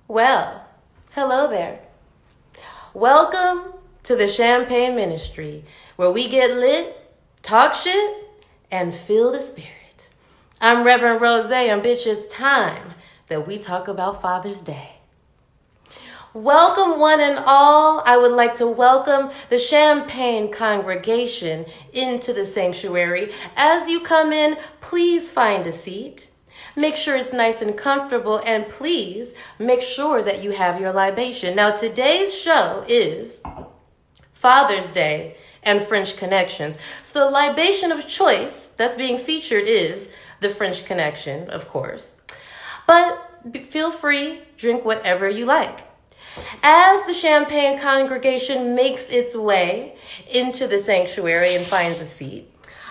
Well, hello there. Welcome to the Champagne Ministry, where we get lit, talk shit, and feel the spirit. I'm Reverend Rose, and bitch, it's time that we talk about Father's Day. Welcome one and all. I would like to welcome the Champagne congregation into the sanctuary. As you come in, please find a seat. Make sure it's nice and comfortable, and please make sure that you have your libation. Now, today's show is Father's Day and French Connections. So the libation of choice that's being featured is the French Connection, of course. But feel free, drink whatever you like. As the Champagne congregation makes its way into the sanctuary and finds a seat,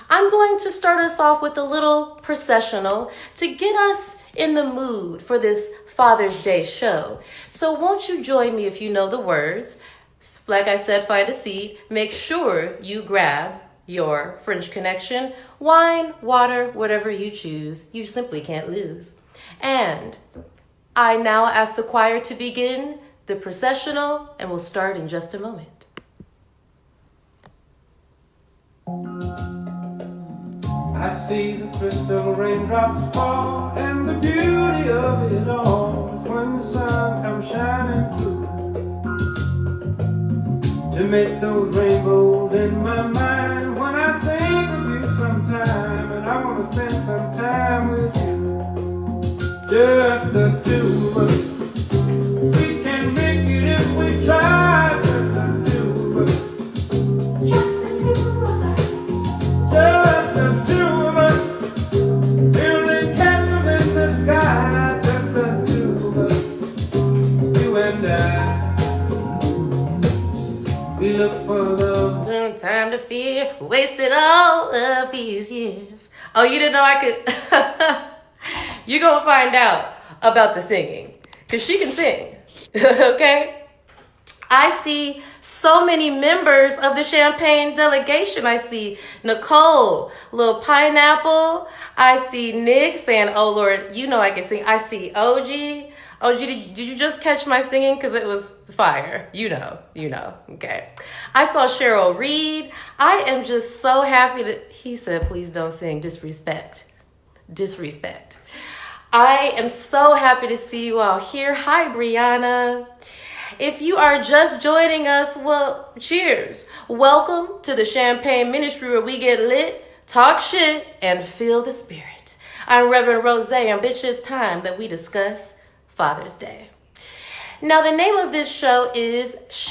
I'm going to start us off with a little processional to get us in the mood for this Father's Day show. So won't you join me if you know the words? Like I said, find a seat. Make sure you grab your French Connection, wine, water, whatever you choose. You simply can't lose. And I now ask the choir to begin the processional, and we'll start in just a moment. I see the crystal raindrops fall, and the beauty of it all is when the sun comes shining through to make those rainbows in my mind. When I think of you sometime, and I want to spend some time with you, just the two of us. We can make it if we try, just the two of us. Just the two of us. Just the two of us. Building castles in the sky, just the two of us. You and I. We look for love. No time to fear, wasted all of these years. Oh, you didn't know I could? You're going to find out about the singing, because she can sing. Okay? I see so many members of the Champagne delegation. I see Nicole, Lil Pineapple. I see Nick saying, oh Lord, you know I can sing. I see OG. OG, did you just catch my singing? Because it was fire. You know. Okay. I saw Cheryl Reed. I am just so happy that he said, please don't sing. Disrespect. I am so happy to see you all here. Hi, Brianna. If you are just joining us, well, cheers. Welcome to the Champagne Ministry, where we get lit, talk shit, and feel the spirit. I'm Reverend Rose, and bitch, it's time that we discuss Father's Day. Now, the name of this show is it's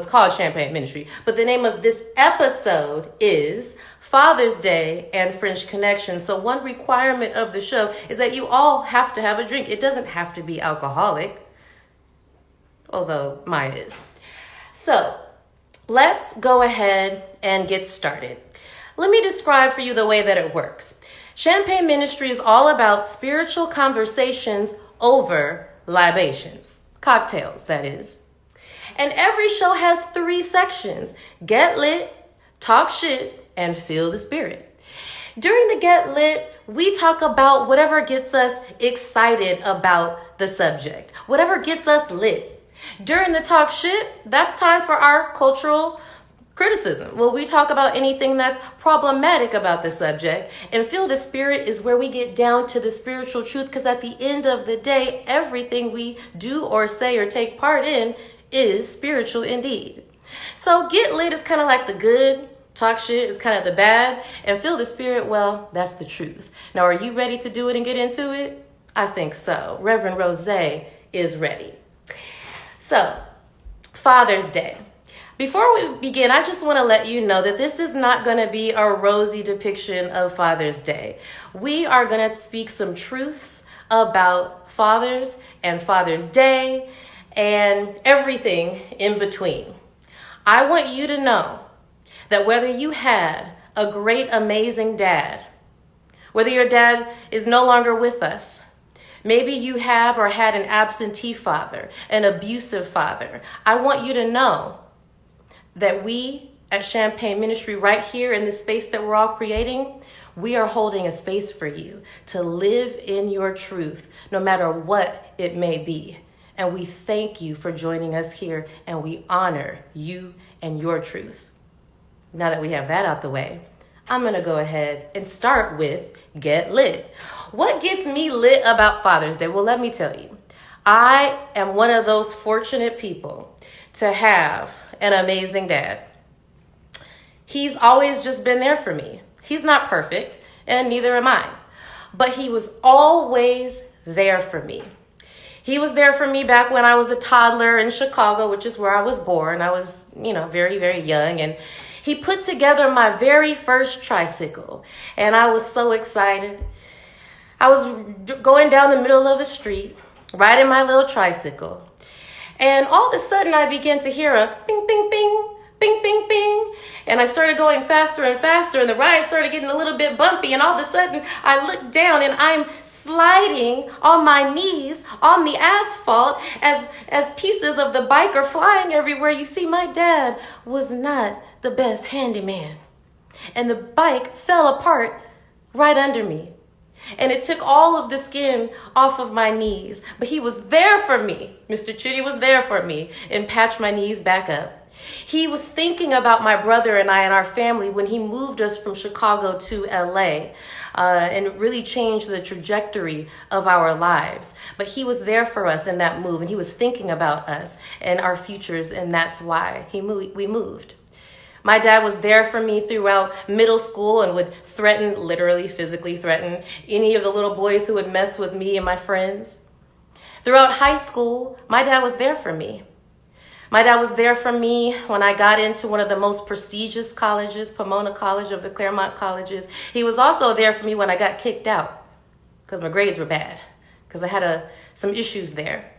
called Champagne Ministry, but the name of this episode is Father's Day and French Connection. So one requirement of the show is that you all have to have a drink. It doesn't have to be alcoholic, although mine is. So let's go ahead and get started. Let me describe for you the way that it works. Champagne Ministry is all about spiritual conversations over libations, cocktails, that is. And every show has 3 sections: get lit, talk shit, and feel the spirit. During the Get Lit, we talk about whatever gets us excited about the subject, whatever gets us lit. During the Talk Shit, that's time for our cultural criticism. Well, we talk about anything that's problematic about the subject, and Feel the Spirit is where we get down to the spiritual truth, because at the end of the day, everything we do or say or take part in is spiritual indeed. So Get Lit is kind of like the good, talk shit is kind of the bad, and Feel the Spirit, well, that's the truth. Now, are you ready to do it and get into it? I think so. Reverend Rose is ready. So, Father's Day. Before we begin, I just want to let you know that this is not going to be a rosy depiction of Father's Day. We are going to speak some truths about fathers and Father's Day and everything in between. I want you to know that whether you had a great, amazing dad, whether your dad is no longer with us, maybe you have or had an absentee father, an abusive father, I want you to know that we at Champagne Ministry, right here in the space that we're all creating, We are holding a space for you to live in your truth, no matter what it may be. And we thank you for joining us here, and we honor you and your truth. Now that we have that out the way, I'm going to go ahead and start with Get Lit. What gets me lit about Father's Day? Well, let me tell you. I am one of those fortunate people to have an amazing dad. He's always just been there for me. He's not perfect, and neither am I. But he was always there for me. He was there for me back when I was a toddler in Chicago, which is where I was born. I was, very, very young. And he put together my very first tricycle. And I was so excited. I was going down the middle of the street, riding my little tricycle. And all of a sudden, I began to hear a bing, bing, bing, bing, bing, bing. And I started going faster and faster, and the ride started getting a little bit bumpy. And all of a sudden, I looked down, and I'm sliding on my knees on the asphalt as pieces of the bike are flying everywhere. You see, my dad was not the best handyman. And the bike fell apart right under me. And it took all of the skin off of my knees. But he was there for me. Mr. Chitty was there for me and patched my knees back up. He was thinking about my brother and I and our family when he moved us from Chicago to LA. And it really changed the trajectory of our lives. But he was there for us in that move. And he was thinking about us and our futures. And that's why we moved. My dad was there for me throughout middle school and would threaten, literally physically threaten, any of the little boys who would mess with me and my friends. Throughout high school, my dad was there for me. My dad was there for me when I got into one of the most prestigious colleges, Pomona College of the Claremont Colleges. He was also there for me when I got kicked out because my grades were bad, because I had some issues there.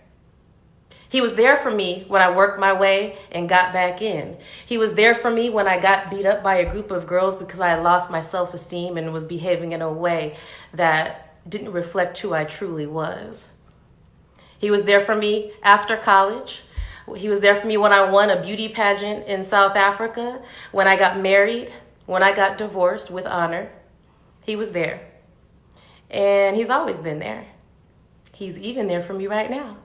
He was there for me when I worked my way and got back in. He was there for me when I got beat up by a group of girls because I had lost my self-esteem and was behaving in a way that didn't reflect who I truly was. He was there for me after college. He was there for me when I won a beauty pageant in South Africa, when I got married, when I got divorced with honor. He was there. And he's always been there. He's even there for me right now.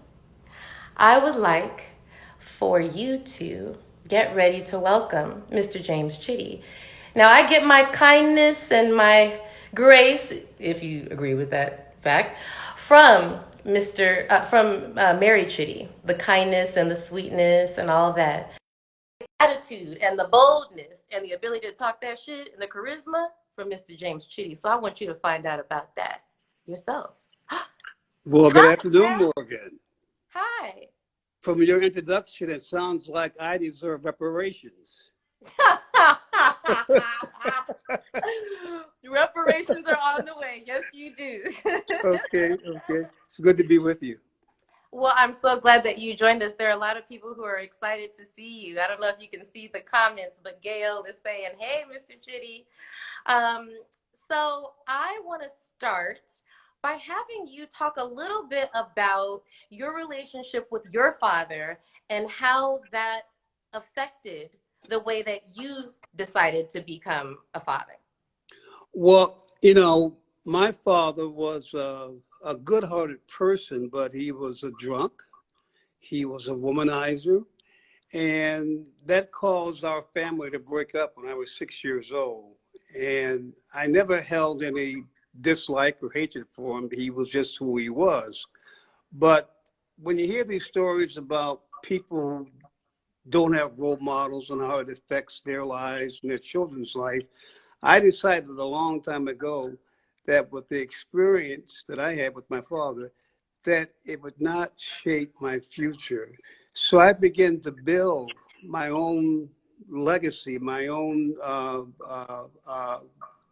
I would like for you to get ready to welcome Mr. James Chitty. Now, I get my kindness and my grace, if you agree with that fact, from Mary Chitty, the kindness and the sweetness and all that. The attitude and the boldness and the ability to talk that shit and the charisma from Mr. James Chitty. So I want you to find out about that yourself. Well, good afternoon, Morgan. Hi. From your introduction, it sounds like I deserve reparations. Reparations are on the way. Yes, you do. Okay. It's good to be with you. Well, I'm so glad that you joined us. There are a lot of people who are excited to see you. I don't know if you can see the comments, but Gail is saying, hey, Mr. Chitty. So I want to start by having you talk a little bit about your relationship with your father and how that affected the way that you decided to become a father. Well, my father was a good-hearted person, but he was a drunk. He was a womanizer. And that caused our family to break up when I was 6 years old. And I never held any dislike or hatred for him. He was just who he was. But when you hear these stories about people who don't have role models and how it affects their lives and their children's life, I decided a long time ago that with the experience that I had with my father, that it would not shape my future. So I began to build my own legacy, my own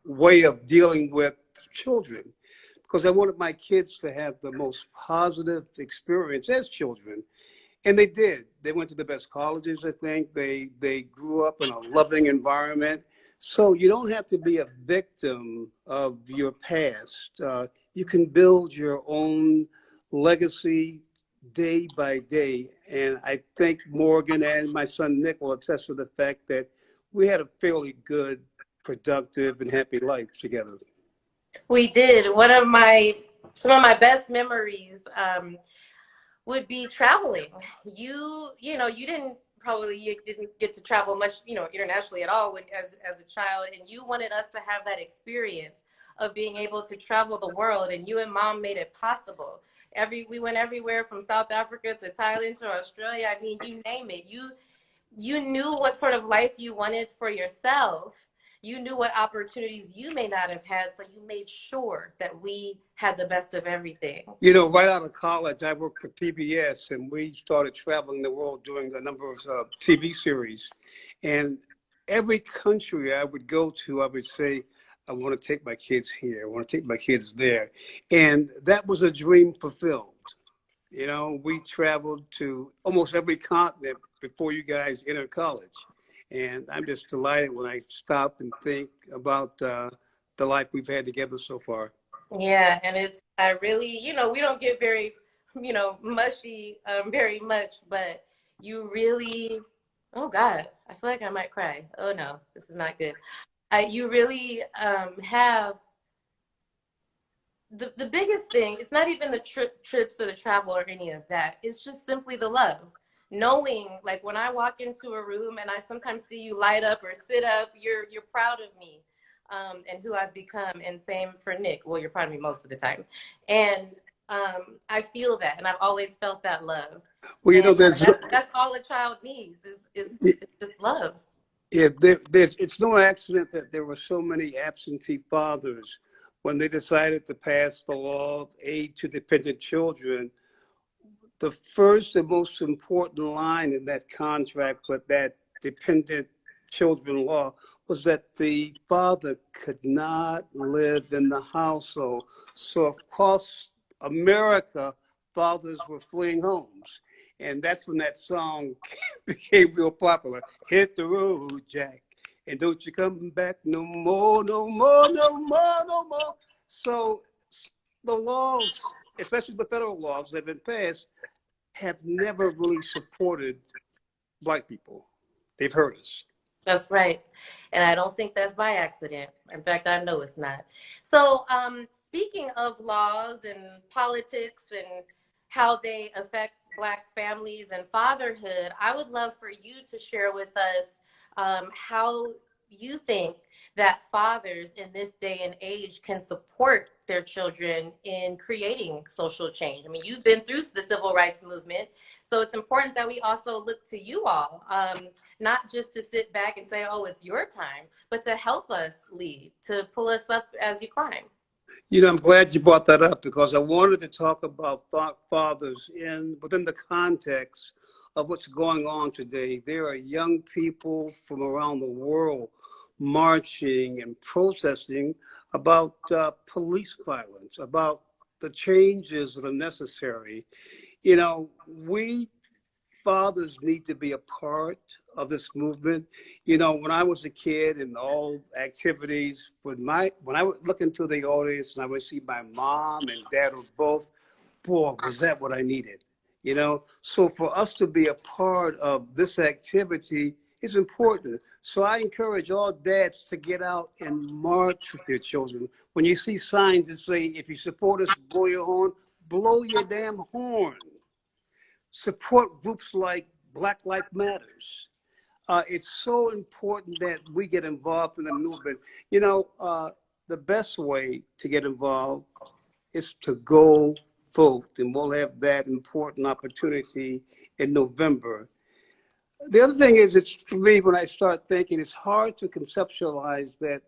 way of dealing with children, because I wanted my kids to have the most positive experience as children. And they did. They went to the best colleges, I think. They grew up in a loving environment. So you don't have to be a victim of your past. You can build your own legacy day by day. And I think Morgan and my son Nick will attest to the fact that we had a fairly good, productive, and happy life together. We did. Some of my best memories would be traveling. You didn't get to travel much, internationally at all as a child, and you wanted us to have that experience of being able to travel the world, and you and mom made it possible. We went everywhere from South Africa to Thailand to Australia. I mean, you name it. You knew what sort of life you wanted for yourself. You knew what opportunities you may not have had, so you made sure that we had the best of everything. You know, right out of college, I worked for PBS, and we started traveling the world doing a number of TV series. And every country I would go to, I would say, I want to take my kids here. I want to take my kids there. And that was a dream fulfilled. You know, we traveled to almost every continent before you guys entered college. And I'm just delighted when I stop and think about the life we've had together so far. Yeah, and I really, we don't get very, mushy very much, but you really, oh God, I feel like I might cry. Oh no, this is not good. You really have the biggest thing. It's not even the trips or the travel or any of that. It's just simply the love. Knowing, like when I walk into a room and I sometimes see you light up or sit up, you're proud of me. And who I've become, and same for Nick. Well, you're proud of me most of the time, and I feel that, and I've always felt that love. Well, you know, And that's all a child needs is just love. yeah, it's no accident that there were so many absentee fathers when they decided to pass the law of aid to dependent children. The first and most important line in that contract with that dependent children law was that the father could not live in the household. So across America, fathers were fleeing homes. And that's when that song became real popular. Hit the road, Jack, and don't you come back no more, no more, no more, no more. So the laws, especially the federal laws that have been passed, have never really supported Black people. They've hurt us. That's right. And I don't think that's by accident. In fact, I know it's not. So, speaking of laws and politics and how they affect Black families and fatherhood, I would love for you to share with us how you think that fathers in this day and age can support their children in creating social change. I mean, you've been through the civil rights movement, so it's important that we also look to you all. Not just to sit back and say, oh, it's your time, but to help us lead, to pull us up as you climb. You know, I'm glad you brought that up because I wanted to talk about fathers within the context of what's going on today. There are young people from around the world marching and protesting about police violence, about the changes that are necessary. You know, we fathers need to be a part of this movement. You know, when I was a kid and all activities, when I would look into the audience and I would see my mom and dad were both, boy, was that what I needed, you know? So for us to be a part of this activity is important. So I encourage all dads to get out and march with their children. When you see signs that say, if you support us, blow your horn, blow your damn horn. Support groups like Black Lives Matters. It's so important that we get involved in the movement. You know, the best way to get involved is to go vote, and we'll have that important opportunity in November. The other thing is, it's for me, when I start thinking, it's hard to conceptualize that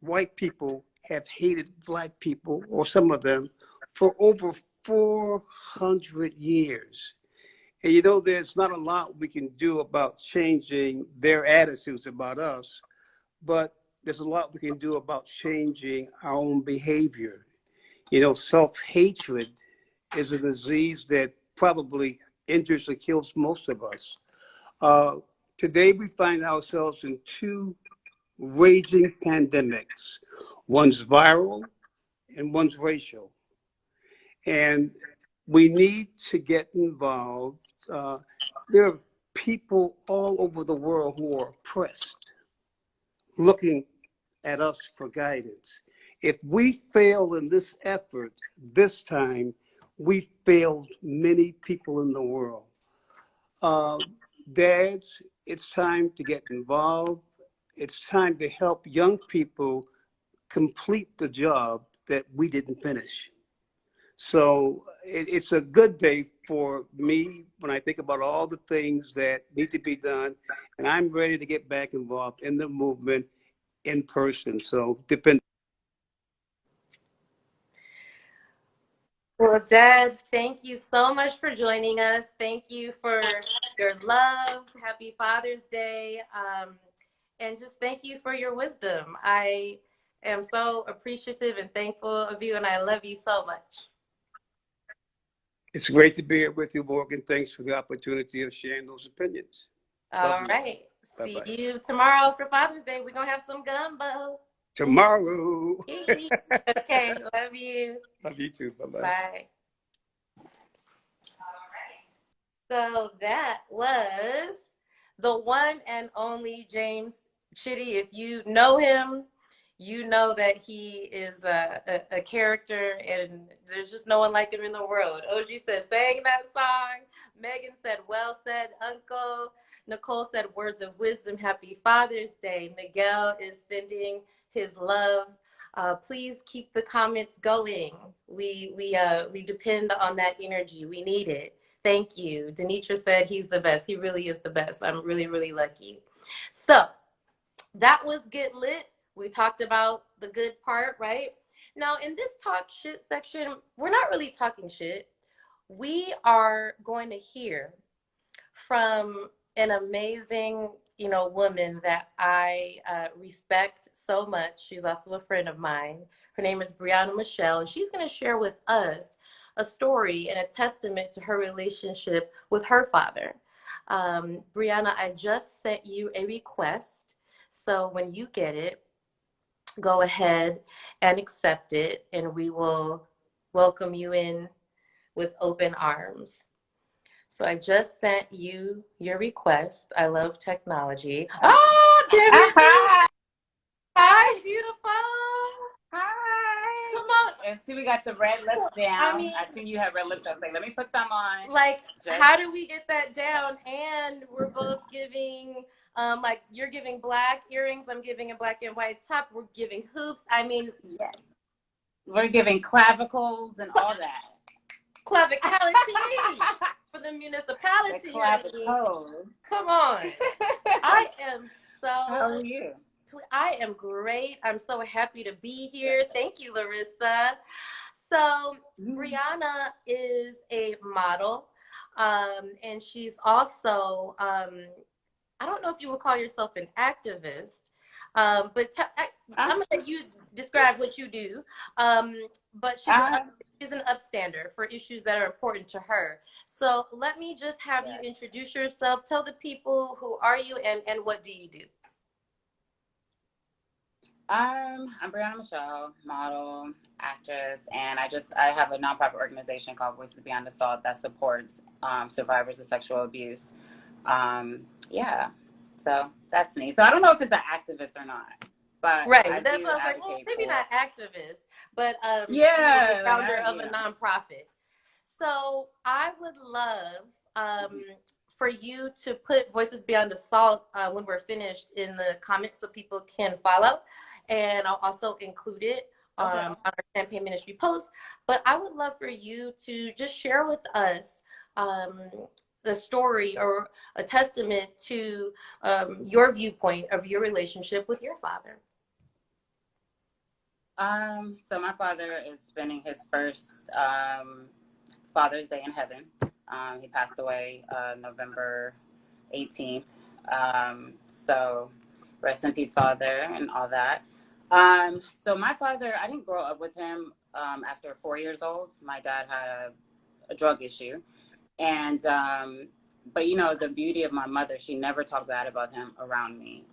white people have hated Black people, or some of them, for over 400 years. And you know, there's not a lot we can do about changing their attitudes about us, but there's a lot we can do about changing our own behavior. You know, self-hatred is a disease that probably injures or kills most of us. Today, we find ourselves in two raging pandemics. One's viral and one's racial. And we need to get involved. There are people all over the world who are oppressed, looking at us for guidance. If we fail in this effort this time, we failed many people in the world. Uh, Dads, it's time to get involved. It's time to help young people complete the job that we didn't finish. So it's a good day for me when I think about all the things that need to be done, and I'm ready to get back involved in the movement in person. So depend. Well, Dad, thank you so much for joining us. Thank you for your love. Happy Father's Day. And just thank you for your wisdom. I am so appreciative and thankful of you, and I love you so much. It's great to be here with you, Morgan. Thanks for the opportunity of sharing those opinions. All right. See Bye-bye. you tomorrow for Father's Day. We're going to have some gumbo. Tomorrow. Okay. Love you. Love you too. Bye-bye. Bye. So that was the one and only James Chitty. If you know him, you know that he is a character, and there's just no one like him in the world. OG said, sang that song. Megan said, well said, Uncle. Nicole said, words of wisdom. Happy Father's Day. Miguel is sending his love. Please keep the comments going. We depend on that energy. We need it. Thank you. Denitra said he's the best. He really is the best. I'm really, really lucky. So that was Get Lit. We talked about the good part, right? Now, in this talk shit section, we're not really talking shit. We are going to hear from an amazing, woman that I respect so much. She's also a friend of mine. Her name is Brianna Michelle, and she's going to share with us a story and a testament to her relationship with her father. Brianna, I just sent you a request. So when you get it, go ahead and accept it, and we will welcome you in with open arms. So I just sent you your request. I love technology. Oh, there it is. Hi, beautiful. Hi. Come on. And see, we got the red lips down. I mean, I seen you had red lips. I was like, let me put some on. Like, how do we get that down? And we're both giving, like, you're giving black earrings. I'm giving a black and white top. We're giving hoops. I mean, yeah. We're giving clavicles and all that. Clavicality for the municipality. The clavicles. Come on. I am so. How are you? I am great. I'm so happy to be here. Thank you, Larissa. So Brianna is a model, and she's also, I don't know if you would call yourself an activist, but I'm going to let you describe what you do. But she's an upstander for issues that are important to her. So let me just have you introduce yourself. Tell the people, who are you and what do you do? I'm Brianna Michelle, model, actress, and I have a nonprofit organization called Voices Beyond Assault that supports survivors of sexual abuse. So that's me. So I don't know if it's an activist or not, but right. That's what I was like. Well, maybe not activist, but she's the founder of a nonprofit. So I would love for you to put Voices Beyond Assault when we're finished in the comments so people can follow. And I'll also include it on our Champagne Ministry post. But I would love for you to just share with us the story or a testament to your viewpoint of your relationship with your father. So my father is spending his first Father's Day in heaven. He passed away November 18th. So rest in peace, Father, and all that. So my father, I didn't grow up with him after 4 years old. My dad had a drug issue. And, but, the beauty of my mother, she never talked bad about him around me.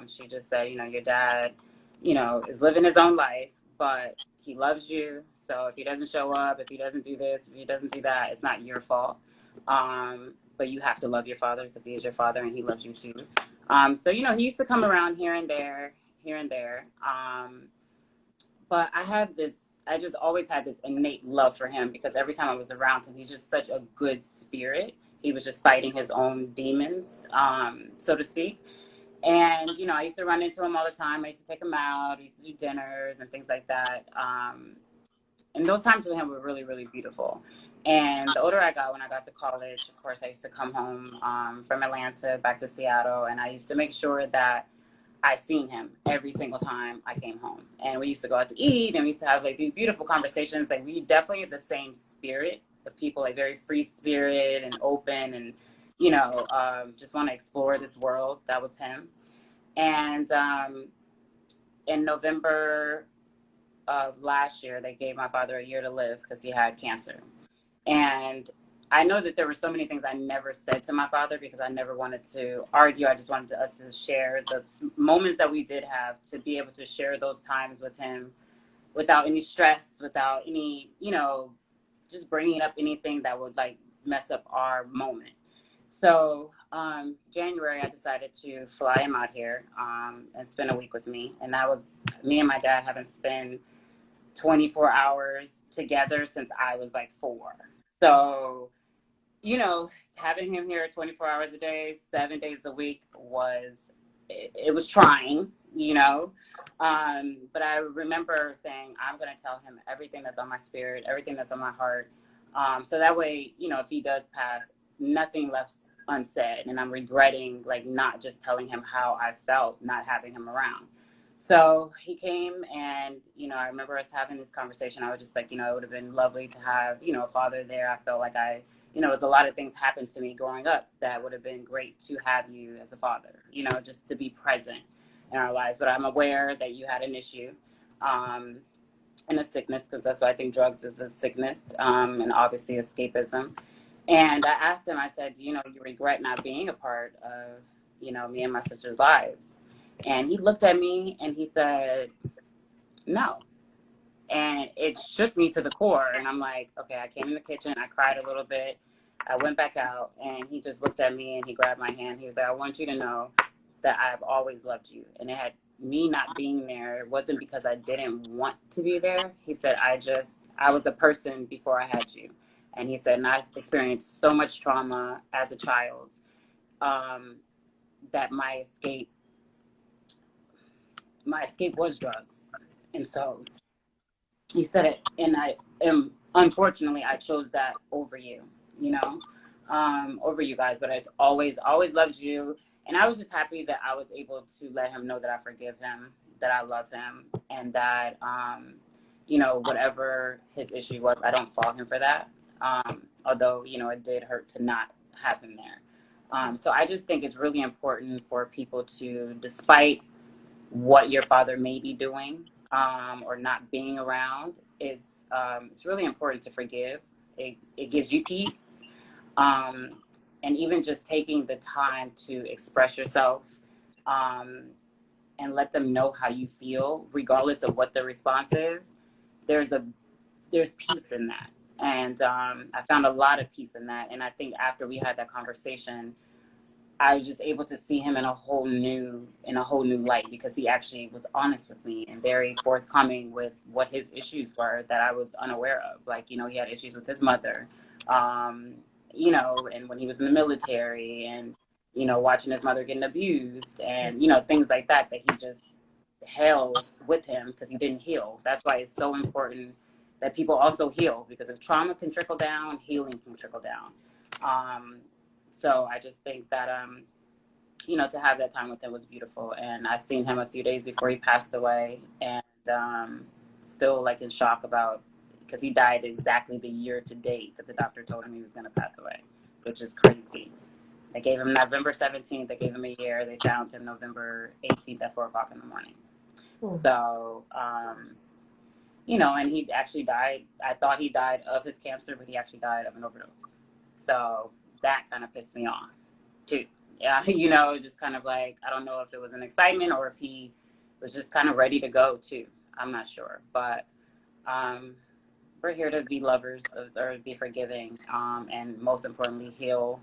She just said, your dad, is living his own life, but he loves you. So if he doesn't show up, if he doesn't do this, if he doesn't do that, it's not your fault. But you have to love your father because he is your father and he loves you too. So, he used to come around here and there. but I just always had this innate love for him because every time I was around him, he's just such a good spirit. He was just fighting his own demons, so to speak. And, you know, I used to run into him all the time. I used to take him out. I used to do dinners and things like that. And those times with him were really, really beautiful. And the older I got, when I got to college, of course, I used to come home from Atlanta back to Seattle. And I used to make sure that I seen him every single time I came home. And we used to go out to eat, and we used to have like these beautiful conversations. Like we definitely had the same spirit of people, like very free spirit and open and, you know, just want to explore this world. That was him. And in November of last year, they gave my father a year to live because he had cancer. And I know that there were so many things I never said to my father because I never wanted to argue. I just wanted us to share the moments that we did have, to be able to share those times with him without any stress, without any, you know, just bringing up anything that would like mess up our moment. So January, I decided to fly him out here and spend a week with me. And that was me and my dad haven't spent 24 hours together since I was like 4. So, you know, having him here 24 hours a day, 7 days a week it was trying, you know. But I remember saying, I'm going to tell him everything that's on my spirit, everything that's on my heart. So that way, you know, if he does pass, nothing left unsaid. And I'm regretting like not just telling him how I felt not having him around. So he came, and, you know, I remember us having this conversation. I was just like, you know, it would have been lovely to have, you know, a father there. I felt like you know, it was a lot of things happened to me growing up that would have been great to have you as a father, you know, just to be present in our lives. But I'm aware that you had an issue and a sickness, because that's why I think drugs is a sickness, and obviously escapism. And I asked him, I said, you know, you regret not being a part of, you know, me and my sister's lives? And he looked at me and he said, no. And it shook me to the core. And I'm like, okay, I came in the kitchen, I cried a little bit. I went back out, and he just looked at me and he grabbed my hand. He was like, I want you to know that I've always loved you. And it had me not being there. It wasn't because I didn't want to be there. He said, I was a person before I had you. And he said, and I experienced so much trauma as a child that my escape was drugs. And so he said it, and unfortunately, I chose that over you, you know, over you guys, but I always loved you. And I was just happy that I was able to let him know that I forgive him, that I love him, and that, you know, whatever his issue was, I don't fault him for that. Although, you know, it did hurt to not have him there. So I just think it's really important for people to, despite what your father may be doing or not being around, it's really important to forgive. It gives you peace. And even just taking the time to express yourself and let them know how you feel, regardless of what the response is, there's peace in that. And I found a lot of peace in that. And I think after we had that conversation, I was just able to see him in a whole new light, because he actually was honest with me and very forthcoming with what his issues were that I was unaware of. Like, you know, he had issues with his mother, you know, and when he was in the military, and, you know, watching his mother getting abused, and, you know, things like that he just held with him because he didn't heal. That's why it's so important that people also heal, because if trauma can trickle down, healing can trickle down. So I just think that, you know, to have that time with him was beautiful. And I seen him a few days before he passed away, and still like in shock about, because he died exactly the year to date that the doctor told him he was going to pass away, which is crazy. They gave him November 17th. They gave him a year. They found him November 18th at 4 o'clock in the morning. So, you know, and he actually died. I thought he died of his cancer, but he actually died of an overdose. So that kind of pissed me off too. Yeah, you know, just kind of like, I don't know if it was an excitement or if he was just kind of ready to go too. I'm not sure, but we're here to be lovers or be forgiving, and most importantly, heal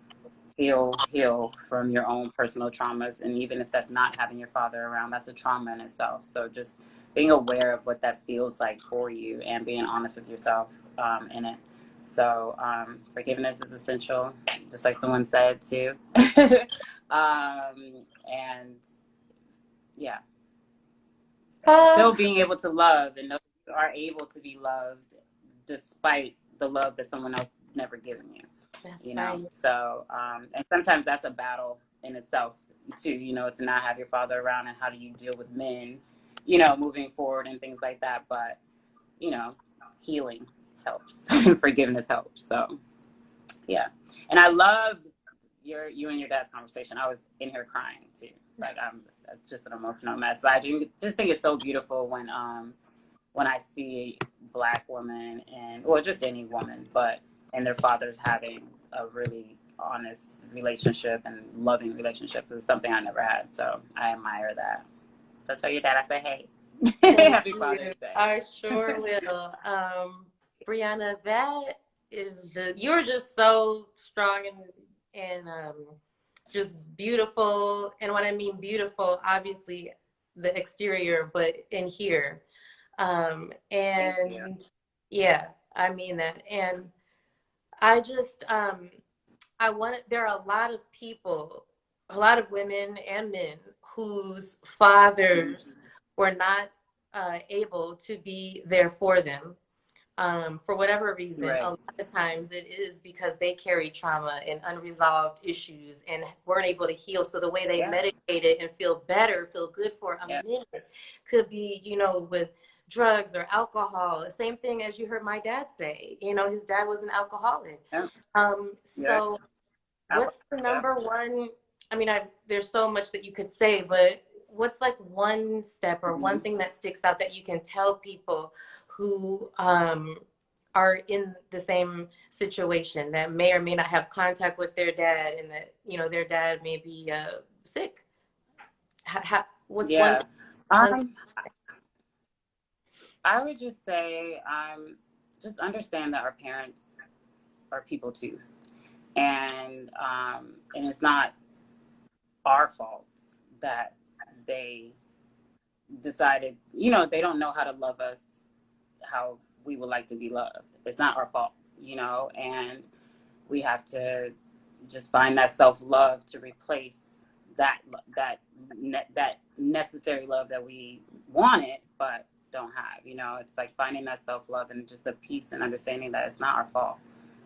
from your own personal traumas. And even if that's not having your father around, that's a trauma in itself. So just being aware of what that feels like for you and being honest with yourself in it. So forgiveness is essential, just like someone said too. And yeah, still being able to love and know you are able to be loved despite the love that someone else never given you. That's You know, right. so and sometimes that's a battle in itself too, you know, to not have your father around, and how do you deal with men, you know, moving forward and things like that. But you know, healing helps and forgiveness helps. So yeah, and I loved you and your dad's conversation. I was in here crying too. Like I'm just an emotional mess, but I just think it's so beautiful when I see Black women, and or just any woman, but and their fathers having a really honest relationship and loving relationship is something I never had. So I admire that. So tell your dad I say hey. Happy Father's Day. I sure will. Brianna, that is you're just so strong and just beautiful. And when I mean beautiful, obviously the exterior, but in here. And yeah, I mean that. And I just there are a lot of people, a lot of women and men whose fathers were not able to be there for them for whatever reason. Right. A lot of times it is because they carry trauma and unresolved issues and weren't able to heal. So the way they medicate it and feel better, feel good for a minute could be, you know, with drugs or alcohol. The same thing as you heard my dad say. You know, his dad was an alcoholic. So what's the number one? I mean, there's so much that you could say, but what's like one step or one thing that sticks out that you can tell people who are in the same situation that may or may not have contact with their dad, and that, you know, their dad may be sick? What's one? I would just say, just understand that our parents are people too, and it's not our fault that they decided, you know, they don't know how to love us how we would like to be loved. It's not our fault, you know, and we have to just find that self-love to replace that necessary love that we wanted but don't have. You know, it's like finding that self-love and just a peace and understanding that it's not our fault,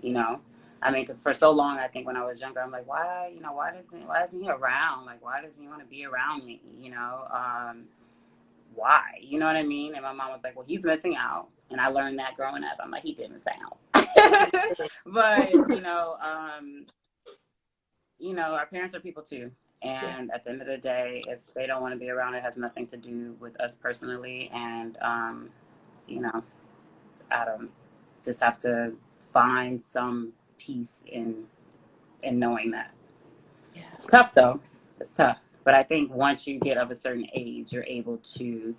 you know. I mean, because for so long, I think when I was younger, I'm like, why isn't he around? Like, why doesn't he want to be around me? You know, why? You know what I mean? And my mom was like, well, he's missing out. And I learned that growing up. I'm like, he did miss out. But, you know, our parents are people too. And at the end of the day, if they don't want to be around, it has nothing to do with us personally. And, you know, Adam, just have to find some peace in knowing that. Yeah. It's tough though. It's tough. But I think once you get of a certain age, you're able to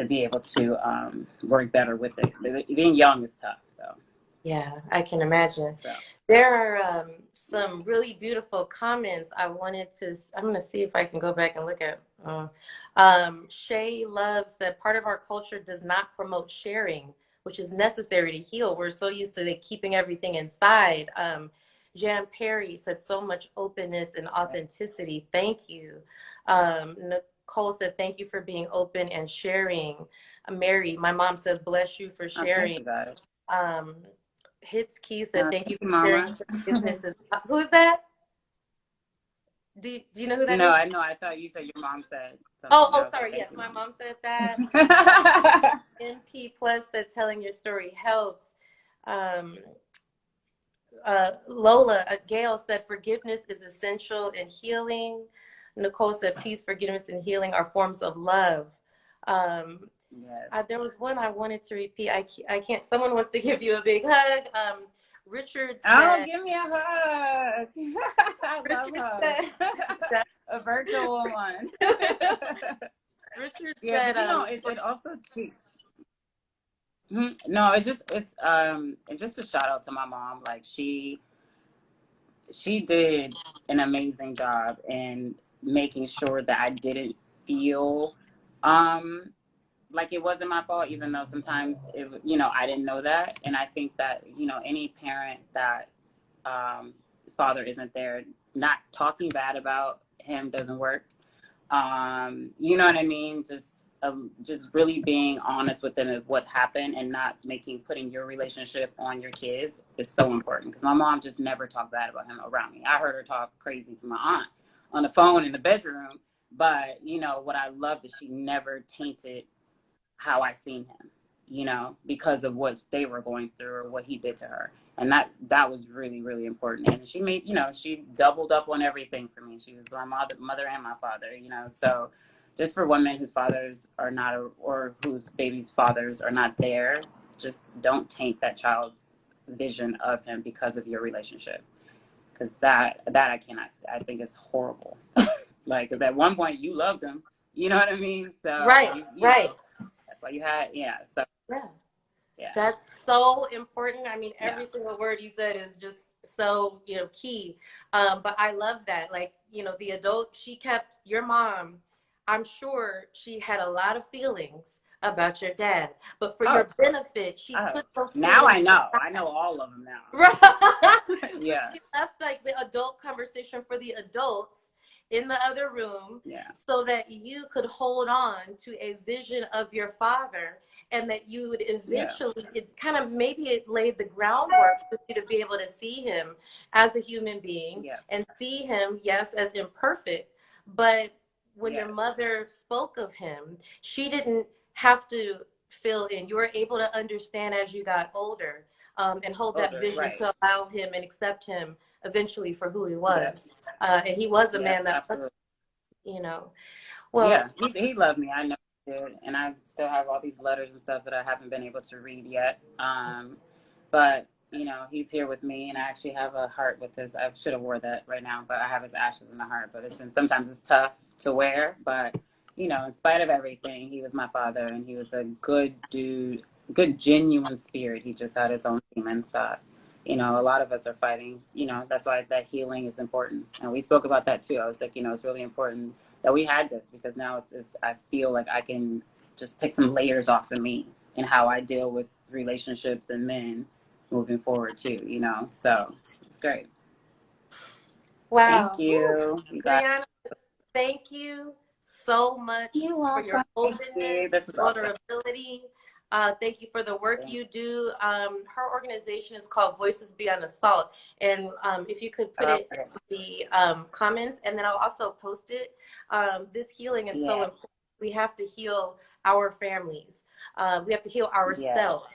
be able to work better with it. Being young is tough though. Yeah, I can imagine. So. There are some really beautiful comments. I'm going to see if I can go back and look at. Shay Love said, part of our culture does not promote sharing, which is necessary to heal. We're so used to keeping everything inside. Jan Perry said, so much openness and authenticity. Thank you. Nicole said, thank you for being open and sharing. Mary, my mom says, bless you for sharing. Hits Key said, thank you for sharing forgiveness. Who's that? Do you know who that is? No, I know. I thought you said your mom said something. Oh, sorry. Yes, my mom said that. MP Plus said, telling your story helps. Lola, Gail said, forgiveness is essential in healing. Nicole said, peace, forgiveness, and healing are forms of love. There was one I wanted to repeat. I can't. Someone wants to give you a big hug. Richard said, oh, give me a hug. Richard said, a virtual one. Richard said, it also takes. No, it's just a shout out to my mom. Like she did an amazing job in making sure that I didn't feel like it wasn't my fault, even though sometimes it, I didn't know that. And I think that, any parent that father isn't there, not talking bad about him doesn't work. You know what I mean? Just really being honest with them of what happened and not putting your relationship on your kids is so important. Because my mom just never talked bad about him around me. I heard her talk crazy to my aunt on the phone in the bedroom, but what I loved is she never tainted how I seen him, because of what they were going through or what he did to her. And that was really, really important. And she made, she doubled up on everything for me. She was my mother and my father, so just for women whose fathers are not, or whose babies' fathers are not there, just don't taint that child's vision of him because of your relationship. Because that I cannot, I think is horrible. Like, because at one point you loved him, you know what I mean? So Right, right. That's why you had, so Yeah. yeah. That's so important. I mean, every Yeah. single word you said is just so, key. But I love that. Like, the adult, your mom, I'm sure she had a lot of feelings about your dad, but for your benefit, she put those now I feelings know. I know all of them now. Right. Yeah. She left like the adult conversation for the adults in the other room, Yeah. so that you could hold on to a vision of your father, and that you would eventually, it kind of, maybe it laid the groundwork for you to be able to see him as a human being, and see him, yes, as imperfect. But when your mother spoke of him, she didn't have to fill in. You were able to understand as you got older, and hold that vision to allow him and accept him eventually for who he was. And he was a man that, absolutely. Well, yeah, he loved me. I know he did. And I still have all these letters and stuff that I haven't been able to read yet. But, he's here with me, and I actually have a heart with his, I should have wore that right now, but I have his ashes in the heart. But sometimes it's tough to wear. But, in spite of everything, he was my father, and he was a good dude, good, genuine spirit. He just had his own demons that, a lot of us are fighting. That's why that healing is important. And we spoke about that too. I was like, it's really important that we had this, because now it's I feel like I can just take some layers off of me and how I deal with relationships and men moving forward too, so it's great. Wow. Thank you. Brianna, thank you so much for your openness, this is vulnerability. Awesome. Thank you for the work you do. Her organization is called Voices Beyond Assault. And if you could put it in the comments, and then I'll also post it. This healing is so important. We have to heal our families. We have to heal ourselves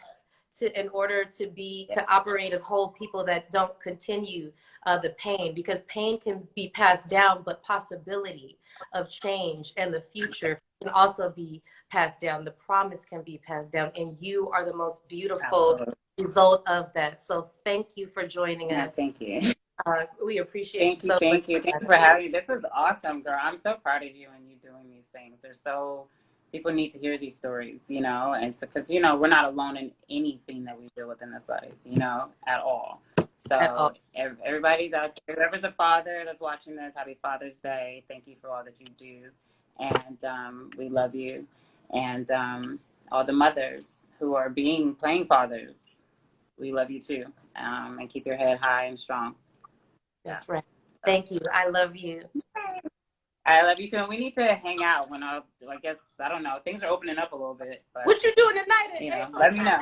in order to operate as whole people that don't continue the pain, because pain can be passed down, but possibility of change and the future can also be passed down. The promise can be passed down, and you are the most beautiful result of that. So thank you for joining us. Thank you. We appreciate you. Thank you for having me. This was awesome, girl. I'm so proud of you and you doing these things. People need to hear these stories, and so, because, we're not alone in anything that we deal with in this life, at all. So everybody's out there, whoever's a father that's watching this, happy Father's Day. Thank you for all that you do. And we love you. And all the mothers who are playing fathers, we love you too. And keep your head high and strong. That's right. Thank you. I love you. I love you too. And we need to hang out when I guess, I don't know, things are opening up a little bit. But, what you doing tonight? Let me know.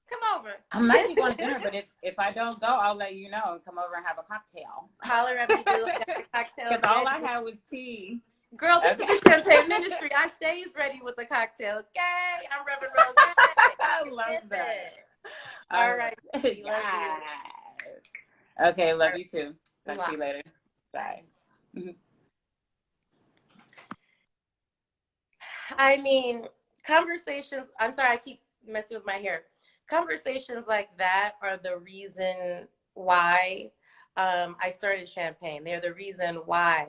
Come over. I might be going to dinner, but if I don't go, I'll let you know and come over and have a cocktail. Holler at me, do cocktails. Because all I had was tea. Girl, this is the Champagne Ministry. I stays ready with the cocktail. Okay, I'm Reverend Rose. I love that. All right. Love you. Okay, love you too. Talk to you later. Bye. I mean, conversations, I'm sorry, I keep messing with my hair. Conversations like that are the reason why I started Champagne. They're the reason why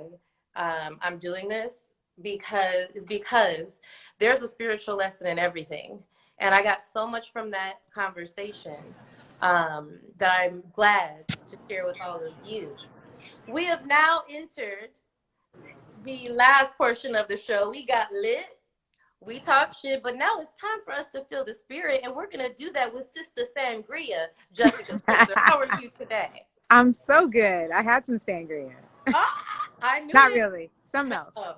I'm doing this, because there's a spiritual lesson in everything. And I got so much from that conversation that I'm glad to share with all of you. We have now entered the last portion of the show. We got lit. We talk shit, but now it's time for us to feel the spirit, and we're gonna do that with Sister Sangria, Jessica Spencer. How are you today? I'm so good. I had some sangria. Ah, I knew Not it. really. Something else. Oh.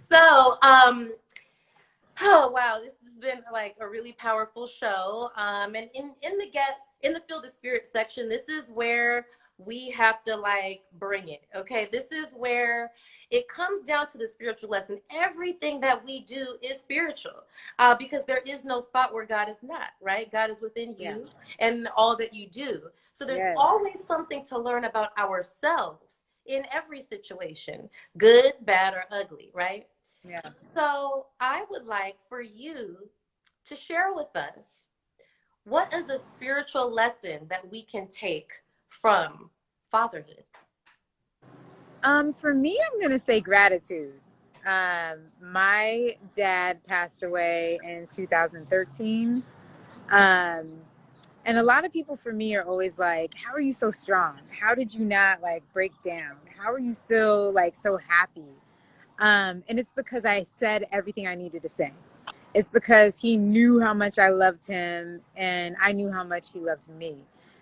So, oh wow, this has been like a really powerful show. And in the Feel the Spirit section, this is where we have to like bring it. Okay, this is where it comes down to the spiritual lesson. Everything that we do is spiritual, because there is no spot where God is not. Right, God is within Yeah. you and all that you do. So there's Yes. always something to learn about ourselves in every situation, good, bad, or ugly. Right. Yeah. So I would like for you to share with us what is a spiritual lesson that we can take from fatherhood? For me, I'm gonna say gratitude. My dad passed away in 2013. And a lot of people for me are always like, how are you so strong? How did you not like break down? How are you still like so happy? And it's because I said everything I needed to say. It's because he knew how much I loved him and I knew how much he loved me.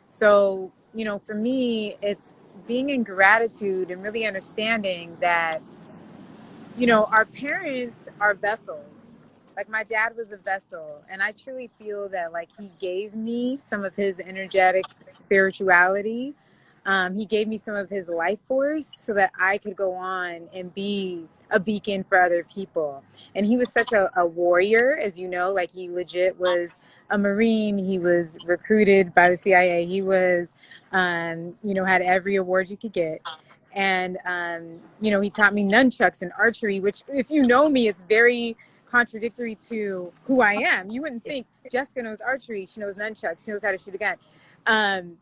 So, for me, it's being in gratitude and really understanding that, our parents are vessels. Like my dad was a vessel. And I truly feel that like he gave me some of his energetic spirituality. He gave me some of his life force so that I could go on and be a beacon for other people. And he was such a warrior, as you know, like he legit was a Marine. He was recruited by the CIA. He was, had every award you could get. And, he taught me nunchucks and archery, which if you know me, it's very contradictory to who I am. You wouldn't think Jessica knows archery. She knows nunchucks. She knows how to shoot a gun.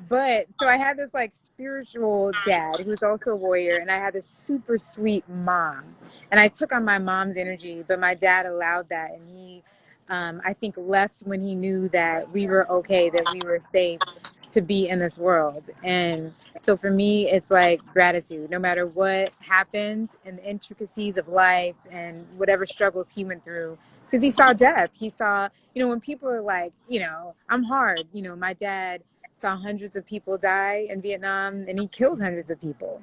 But so I had this like spiritual dad who was also a warrior, and I had this super sweet mom, and I took on my mom's energy, but my dad allowed that. And he, I think, left when he knew that we were okay, that we were safe to be in this world. And so for me, it's like gratitude, no matter what happens in the intricacies of life and whatever struggles he went through, because he saw death. He saw, when people are like, I'm hard, my dad saw hundreds of people die in Vietnam and he killed hundreds of people.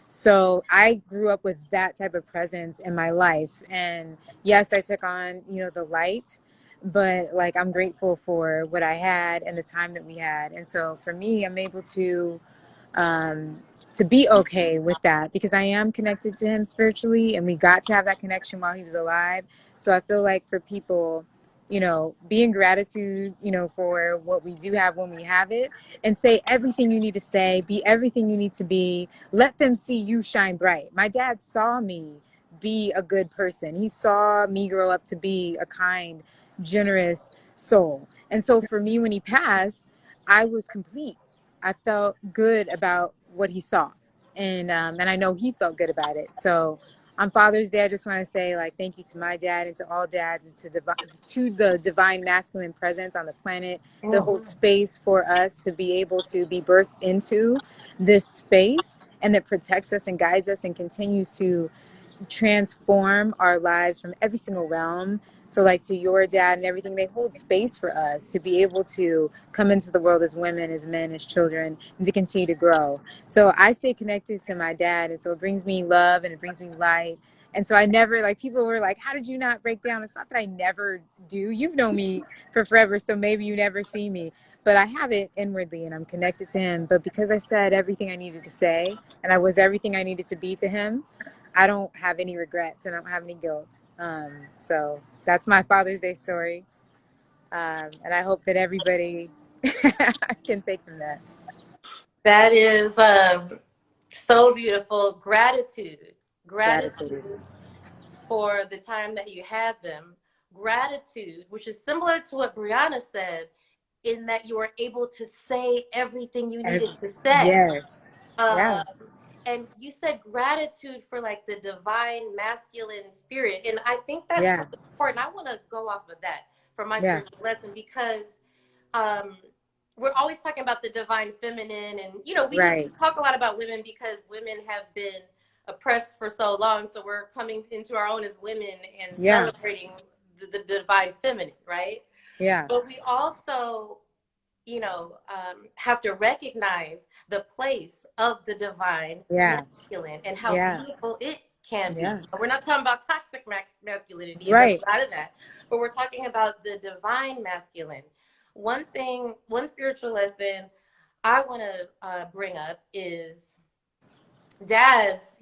So I grew up with that type of presence in my life. And yes, I took on, the light, but like I'm grateful for what I had and the time that we had. And so for me, I'm able to be okay with that because I am connected to him spiritually, and we got to have that connection while he was alive. So I feel like for people, be in gratitude, for what we do have when we have it, and say everything you need to say, be everything you need to be. Let them see you shine bright. My dad saw me be a good person. He saw me grow up to be a kind, generous soul. And so for me, when he passed, I was complete. I felt good about what he saw, and I know he felt good about it. So on Father's Day, I just want to say like thank you to my dad and to all dads and to the divine masculine presence on the planet that holds space for us to be able to be birthed into this space, and that protects us and guides us and continues to transform our lives from every single realm. So like to your dad and everything, they hold space for us to be able to come into the world as women, as men, as children, and to continue to grow. So I stay connected to my dad, and so it brings me love and it brings me light. And so I never, like, people were like, how did you not break down? It's not that I never do. You've known me for forever, so maybe you never see me. But I have it inwardly and I'm connected to him. But because I said everything I needed to say and I was everything I needed to be to him, I don't have any regrets and I don't have any guilt. So that's my Father's Day story. And I hope that everybody can take from that. That is so beautiful. Gratitude. Gratitude for the time that you had them. Gratitude, which is similar to what Brianna said, in that you were able to say everything you needed to say. Yes. Yeah. And you said gratitude for like the divine masculine spirit. And I think that's so important. I want to go off of that for my spiritual lesson because we're always talking about the divine feminine. And, we talk a lot about women because women have been oppressed for so long. So we're coming into our own as women and Yeah. celebrating the divine feminine, right? Yeah. But we also, have to recognize the place of the divine Yeah. masculine and how Yeah. beautiful it can be. Yeah. We're not talking about toxic masculinity, Right. that's out of that, but we're talking about the divine masculine. One spiritual lesson I want to bring up is dads,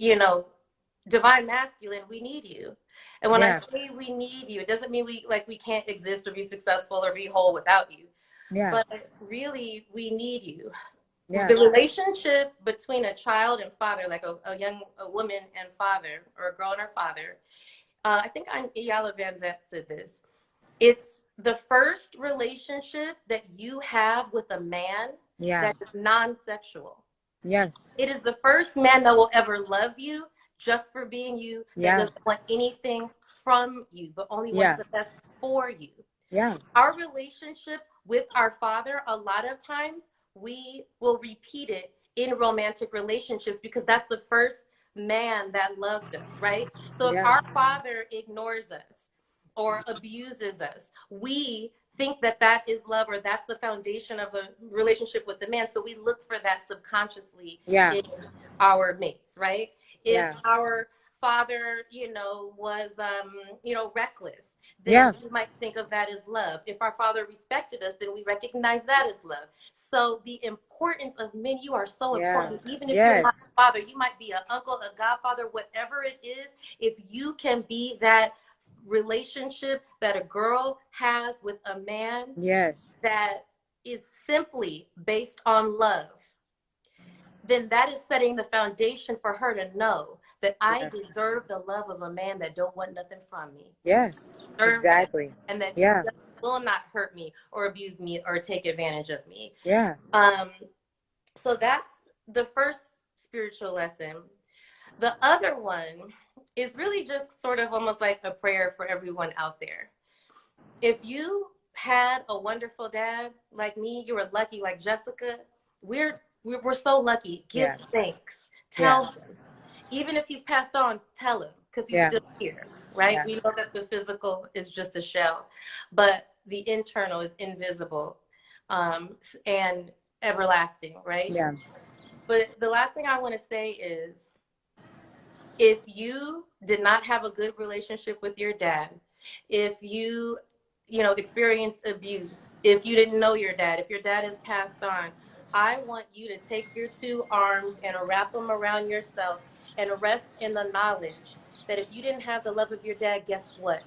divine masculine, we need you. And when I Yeah. say we need you, it doesn't mean we can't exist or be successful or be whole without you. Yeah. But really, we need you. Yeah. The relationship between a child and father, like a woman and father, or a girl and her father, I think Iyanla Vanzant said this. It's the first relationship that you have with a man Yeah. that is non-sexual. Yes. It is the first man that will ever love you just for being you, that Yeah. doesn't want anything from you, but only Yeah. wants the best for you. Yeah. Our relationship with our father, a lot of times, we will repeat it in romantic relationships because that's the first man that loved us, right? So if Yeah. our father ignores us or abuses us, we think that that is love, or that's the foundation of a relationship with the man. So we look for that subconsciously Yeah. in our mates, right? If Yeah. our father, was, reckless, then Yeah. we might think of that as love. If our father respected us, then we recognize that as love. So the importance of men, you are so Yeah. important. Even if you're not Yes. a father, you might be an uncle, a godfather, whatever it is. If you can be that relationship that a girl has with a man Yes. that is simply based on love, then that is setting the foundation for her to know that I Yes. deserve the love of a man that don't want nothing from me. Yes. Deserve that. Exactly. And that Yeah. will not hurt me or abuse me or take advantage of me. Yeah. So that's the first spiritual lesson. The other one is really just sort of almost like a prayer for everyone out there. If you had a wonderful dad like me, you were lucky like Jessica, we're so lucky. Give Yeah. thanks. Yeah. Tell him. Even if he's passed on, tell him, because he's Yeah. still here, right? Yeah. We know that the physical is just a shell, but the internal is invisible, and everlasting, right? Yeah. But the last thing I want to say is, if you did not have a good relationship with your dad, if you, experienced abuse, if you didn't know your dad, if your dad has passed on, I want you to take your two arms and wrap them around yourself and rest in the knowledge that if you didn't have the love of your dad, guess what?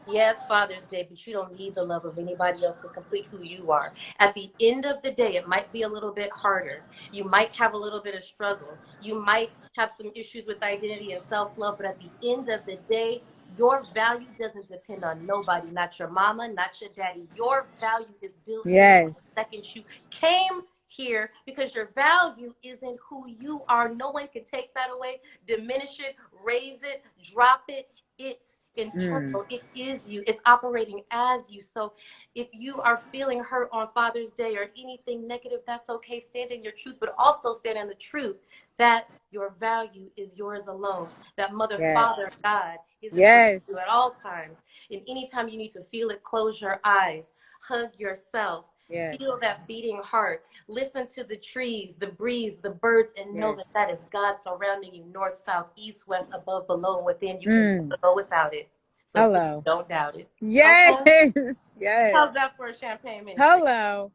Yes, Father's Day, but you don't need the love of anybody else to complete who you are. At the end of the day, it might be a little bit harder. You might have a little bit of struggle. You might have some issues with identity and self-love, but at the end of the day, your value doesn't depend on nobody, not your mama, not your daddy. Your value is built in the Yes. second you came here, because your value isn't who you are. No one can take that away, diminish it, raise it, drop it. It's internal. It is you. It's operating as you. So if you are feeling hurt on Father's Day or anything negative, that's okay. Stand in your truth, but also stand in the truth that your value is yours alone. That Mother, Yes. Father, God is Yes. with you at all times. And anytime you need to feel it, close your eyes, hug yourself. Yes. Feel that beating heart. Listen to the trees, the breeze, the birds, and know Yes. that is God surrounding you, north, south, east, west, above, below, and within. You can go without it. So Hello. don't doubt it. Yes. Okay? Yes. How's that for a champagne ministry? Hello.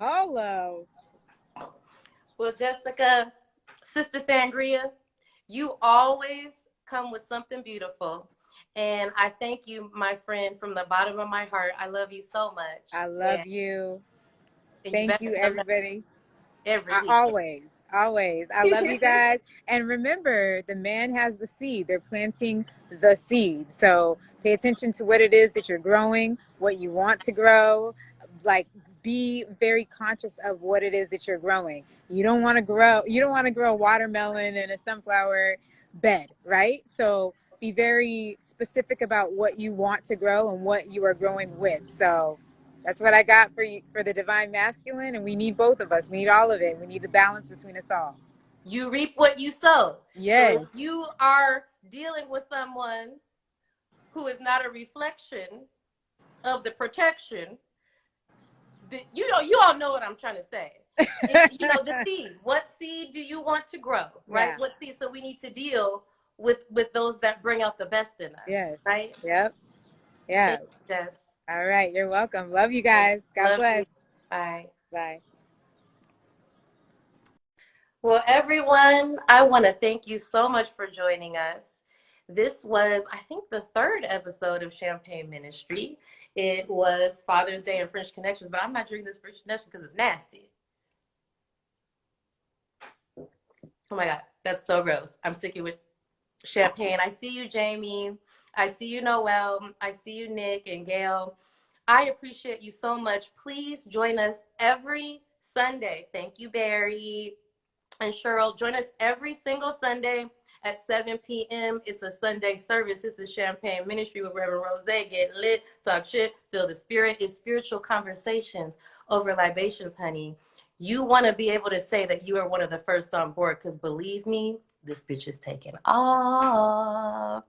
Hello. Well, Jessica, Sister Sangria, you always come with something beautiful. And I thank you, my friend, from the bottom of my heart. I love you so much. I love you. And Thank you, everybody. Every week. Always. I love you guys. And remember, the man has the seed. They're planting the seed. So pay attention to what it is that you're growing, what you want to grow. Like, be very conscious of what it is that you're growing. You don't want to grow a watermelon in a sunflower bed, right? So be very specific about what you want to grow and what you are growing with. So that's what I got for you, for the divine masculine. And we need both of us. We need all of it. We need the balance between us all. You reap what you sow. Yes. So if you are dealing with someone who is not a reflection of the protection, you all know what I'm trying to say. The seed. What seed do you want to grow, right? Yeah. What seed? So we need to deal with those that bring out the best in us. Yes. Right? Yep. Yeah. Thank you, Jess. All right. You're welcome. Love you guys. God Love bless. you. Bye. Bye. Well, everyone, I want to thank you so much for joining us. This was, I think, the third episode of Champagne Ministry. It was Father's Day and French Connections, but I'm not drinking this French Connection because it's nasty. Oh my God, that's so gross. I'm sticking with champagne. I see you, Jamie. I see you, Noel. I see you, Nick and Gail. I appreciate you so much. Please join us every Sunday. Thank you, Barry and Cheryl. Join us every single Sunday at 7 p.m. It's a Sunday service. This is Champagne Ministry with Reverend Rose. Get lit, talk shit, feel the spirit. It's spiritual conversations over libations, honey. You want to be able to say that you are one of the first on board, because believe me, this bitch is taking off.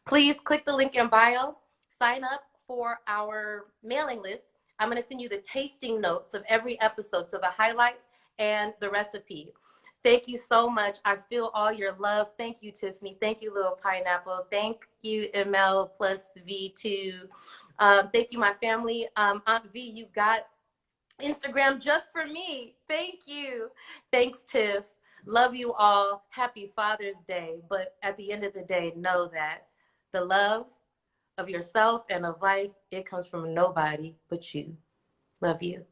Please click the link in bio. Sign up for our mailing list. I'm going to send you the tasting notes of every episode, so the highlights and the recipe. Thank you so much. I feel all your love. Thank you, Tiffany. Thank you, Little Pineapple. Thank you, ML plus V2. Thank you, my family. Aunt V, you got Instagram just for me. Thank you. Thanks, Tiff. Love you all. Happy Father's Day. But at the end of the day, know that the love of yourself and of life, it comes from nobody but you. Love you.